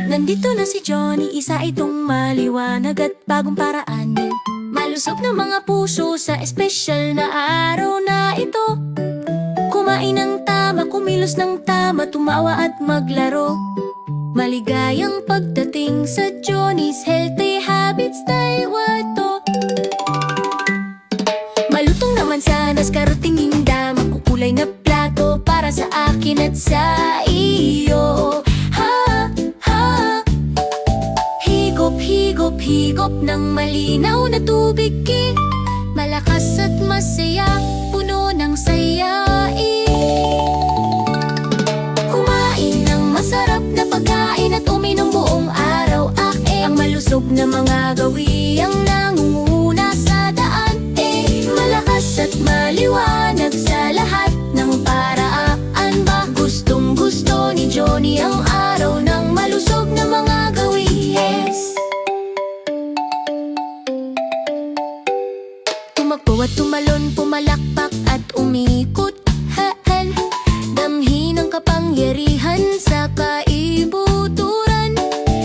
Nandito na si Johnny, isa itong maliwanag at bagong paraan. Malusog ng mga puso sa espesyal na araw na ito. Kumain ng tama, kumilos ng tama, tumawa at maglaro. Maligayang pagdating sa Johnny's Healthy Habits na iwato. Malutong naman sana sa karutinging dama, kukulay na plato para sa akin at sa iyo. Higop ng malinaw na tubig, malakas at masaya, puno ng sayain. Kumain ng masarap na pagkain at uminom buong araw. Ang malusog na mga gawiyang nangunguna sa daan. Malakas at maliwanag sa lahat ng paraan ba? Gustong gusto ni Johnny ang araw ng malusog na mga gawiyes. Tumakbo at tumalon, pumalakpak at umikot. Damhin ang kapangyarihan sa kaibuturan.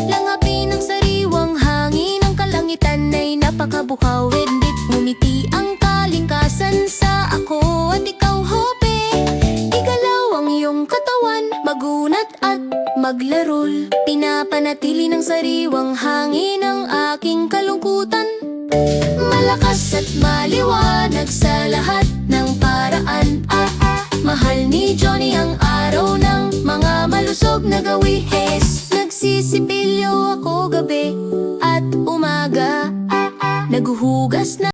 Langapin ang sariwang hangin, ang kalangitan ay napakabukaw. Wendit ngumiti ang kalingkasan sa ako at ikaw, hope. Igalaw ang iyong katawan, magunat at maglarol. Pinapanatili ng sariwang hangin ang aking kalungkutan. Malakas at maliwanag sa lahat ng paraan. Mahal ni Johnny ang araw ng mga malusog na gawihis. Nagsisipilyo ako gabi at umaga, naguhugas na